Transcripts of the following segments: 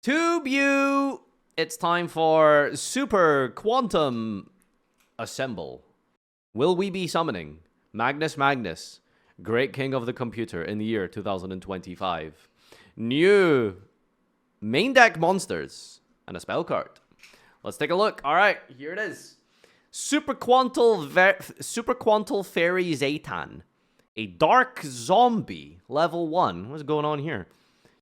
Tube you! It's time for Super Quantum Assemble. Will we be summoning Magnus, Great King of the Computer in the year 2025? New main deck monsters and a spell card. Let's take a look. All right, here it is. Super Quantal Fairy Zetan. A dark zombie, level 1. What's going on here?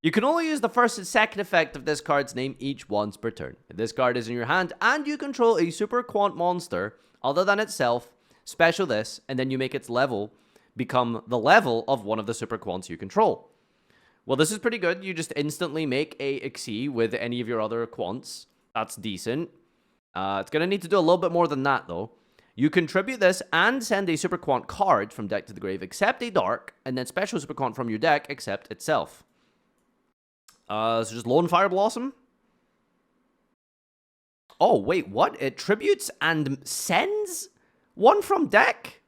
You can only use the first and second effect of this card's name each once per turn. If this card is in your hand and you control a super quant monster other than itself, special this, and then you make its level become the level of one of the super quants you control. Well, this is pretty good. You just instantly make a Xyz with any of your other quants. That's decent. It's going to need to do a little bit more than that, though. You contribute this and send a super quant card from deck to the grave, except a dark, and then special super quant from your deck, except itself. So just Lone Fire Blossom. Oh, wait, what? It tributes and sends one from deck?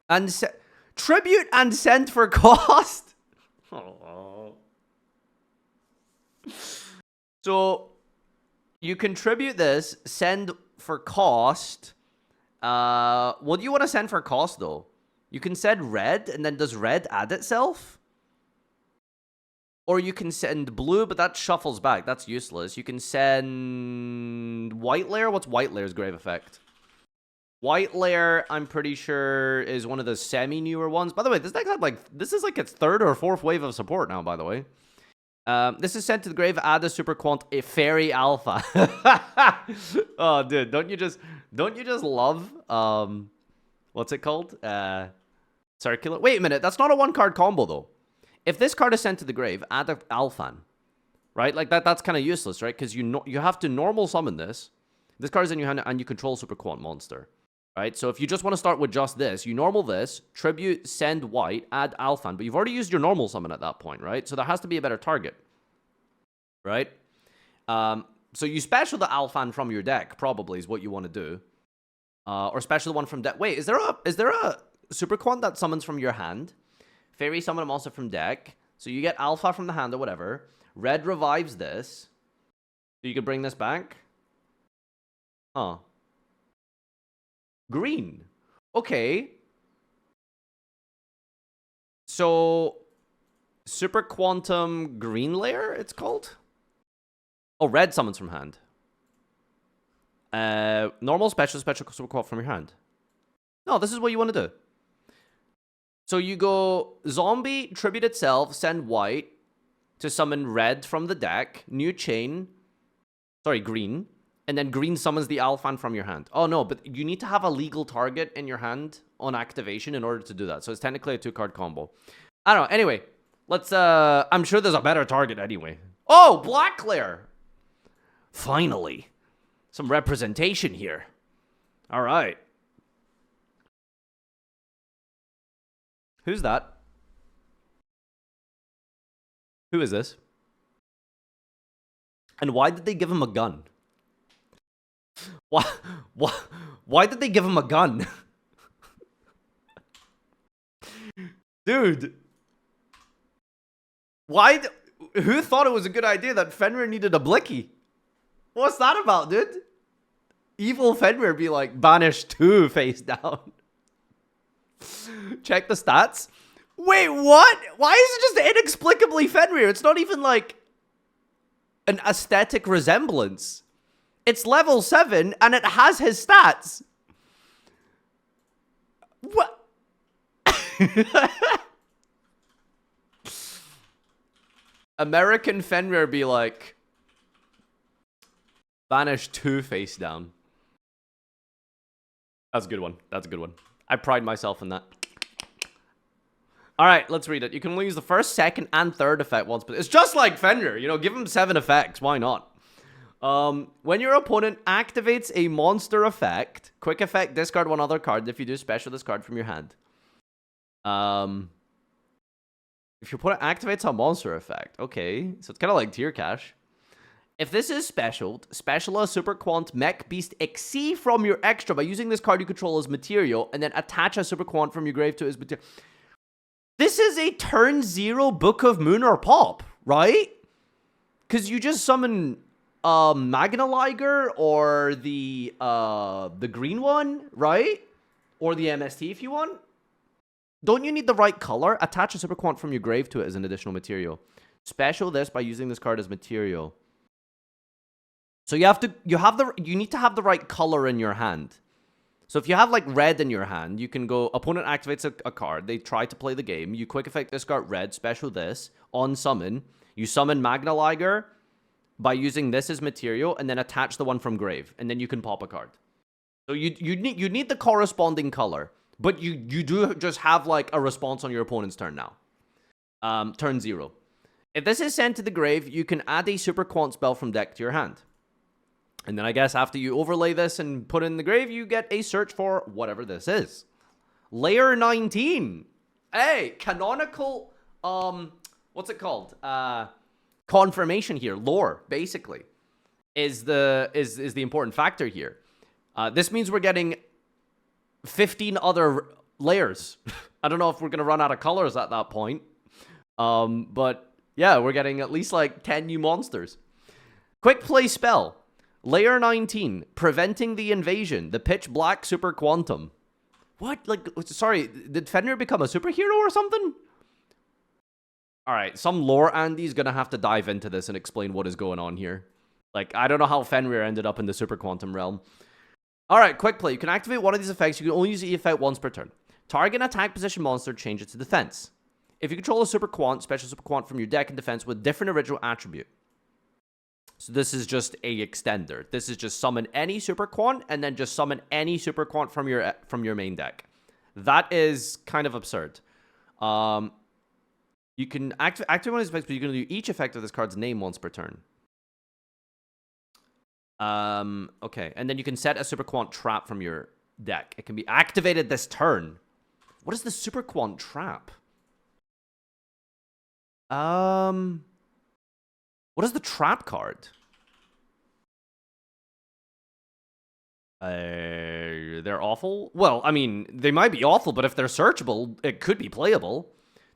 And tribute and send for cost? Oh. So, you contribute this, send for cost. What do you want to send for cost, though? You can send red, and then does red add itself? Or you can send blue, but that shuffles back. That's useless. You can send white layer. What's white layer's grave effect? White layer, I'm pretty sure, is one of the semi-newer ones. By the way, this deck had this is like its third or fourth wave of support now, by the way. This is sent to the grave, add a super quant, a fairy alpha. Oh, dude, don't you just love, what's it called? Circular. Wait a minute, that's not a one-card combo, though. If this card is sent to the grave, add an Alphan, right? Like that's kind of useless, right? Because you have to normal summon this. This card is in your hand and you control Super Quant Monster, right? So if you just want to start with just this, you normal this, tribute, send white, add Alphan, but you've already used your normal summon at that point, right? So there has to be a better target, right? So you special the Alphan from your deck, probably is what you want to do, or special the one from deck. Wait, is there a Super Quant that summons from your hand? Fairy summon a monster from deck. So you get alpha from the hand or whatever. Red revives this. So you can bring this back. Huh. Green. Okay. So Super Quantum Green Layer, it's called? Oh, red summons from hand. Normal, special, super quant from your hand. No, this is what you want to do. So you go zombie, tribute itself, send white to summon red from the deck, new chain, sorry, green, and then green summons the Alphan from your hand. Oh no, but you need to have a legal target in your hand on activation in order to do that. So it's technically a 2-card combo. I don't know. Anyway, let's, I'm sure there's a better target anyway. Oh, black layer. Finally. Some representation here. All right. Who's that? Who is this? And why did they give him a gun? Why did they give him a gun? Dude. Who thought it was a good idea that Fenrir needed a blicky? What's that about, dude? Evil Fenrir be like, banish 2 face down. Check the stats. Wait, what? Why is it just inexplicably Fenrir? It's not even like an aesthetic resemblance. It's level 7 and it has his stats. What? American Fenrir be like, banish 2 face down. That's a good one. That's a good one. I pride myself in that. All right, let's read it. You can only use the first, second, and third effect once, but it's just like Fenrir. You know, give him 7 effects. Why not? When your opponent activates a monster effect, quick effect, discard 1 other card. If you do, special this card from your hand. If your opponent activates a monster effect, okay, so it's kind of like tier cash. If this is special a Super Quant Mech Beast Xyz from your extra by using this card you control as material, and then attach a Super Quant from your grave to his material. This is a turn 0 Book of Moon or Pop, right? Because you just summon Magnaliger or the green one, right? Or the MST if you want. Don't you need the right color? Attach a Super Quant from your grave to it as an additional material. Special this by using this card as material. So you need to have the right color in your hand. So if you have like red in your hand, you can go, opponent activates a card, they try to play the game, you quick effect discard red, special this, on summon, you summon Magnaliger by using this as material, and then attach the one from grave, and then you can pop a card. So you need the corresponding color. But you do just have, like, a response on your opponent's turn now. Turn 0. If this is sent to the grave, you can add a Super Quant spell from deck to your hand. And then I guess after you overlay this and put it in the grave, you get a search for whatever this is. Layer 19. Hey, canonical, what's it called? Confirmation here. Lore, basically, is the important factor here. This means we're getting 15 other layers. I don't know if we're going to run out of colors at that point. But yeah, we're getting at least like 10 new monsters. Quick play spell. Layer 19. Preventing the invasion. The pitch black super quantum. What? Like, sorry, did Fenrir become a superhero or something? Alright, some lore Andy's going to have to dive into this and explain what is going on here. Like, I don't know how Fenrir ended up in the super quantum realm. Alright, quick play. You can activate one of these effects. You can only use the effect once per turn. Target an attack position monster, change it to defense. If you control a super quant, special super quant from your deck in defense with different original attribute. So this is just a extender. This is just summon any super quant and then just summon any super quant from your main deck. That is kind of absurd. You can activate one of these effects, but you can do each effect of this card's name once per turn. Okay, and then you can set a Super Quant trap from your deck. It can be activated this turn. What is the Super Quant trap? What is the trap card? They're awful? Well, I mean, they might be awful, but if they're searchable, it could be playable.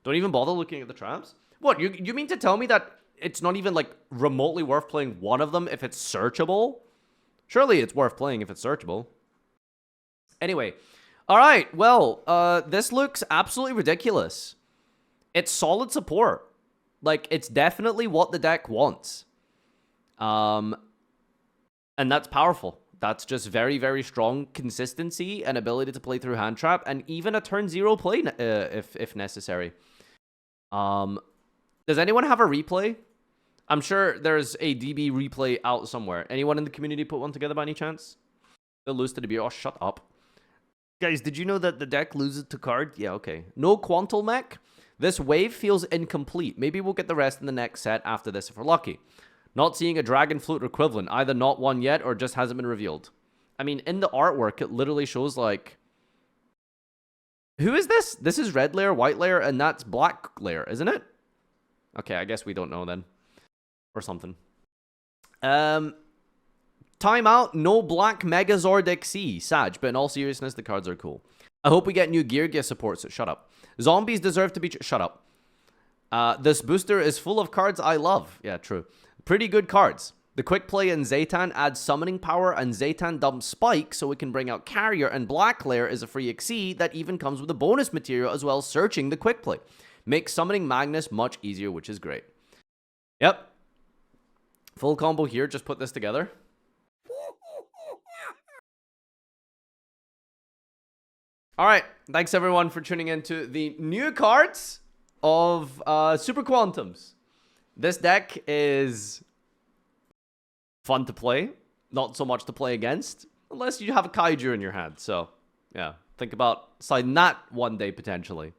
Don't even bother looking at the traps? What, you mean to tell me that it's not even, like, remotely worth playing one of them if it's searchable? Surely it's worth playing if it's searchable. Anyway. Alright, well, this looks absolutely ridiculous. It's solid support. Like, it's definitely what the deck wants. And that's powerful. That's just very, very strong consistency and ability to play through hand trap, and even a turn 0 play if necessary. Does anyone have a replay? I'm sure there's a DB replay out somewhere. Anyone in the community put one together by any chance? They'll lose to the beer. Oh, shut up. Guys, did you know that the deck loses to card? Yeah, okay. No Quantal mech? This wave feels incomplete. Maybe we'll get the rest in the next set after this if we're lucky. Not seeing a Dragon Flute equivalent. Either not one yet or just hasn't been revealed. I mean, in the artwork, it literally shows, like... Who is this? This is red layer, white layer, and that's black layer, isn't it? Okay, I guess we don't know then. Or something. Timeout. No black Megazord XC. Sag, but in all seriousness, the cards are cool. I hope we get new gear support, so shut up. Zombies deserve to be... Shut up. This booster is full of cards I love. Yeah, true. Pretty good cards. The quick play in Zetan adds summoning power, and Zetan dumps Spike so we can bring out Carrier, and Black Layer is a free XC that even comes with a bonus material as well, searching the quick play. Makes summoning Magnus much easier, which is great. Yep. Full combo here, just put this together. Alright, thanks everyone for tuning into the new cards of Super Quantums. This deck is fun to play, not so much to play against, unless you have a Kaiju in your hand. So, yeah, think about sliding that one day potentially.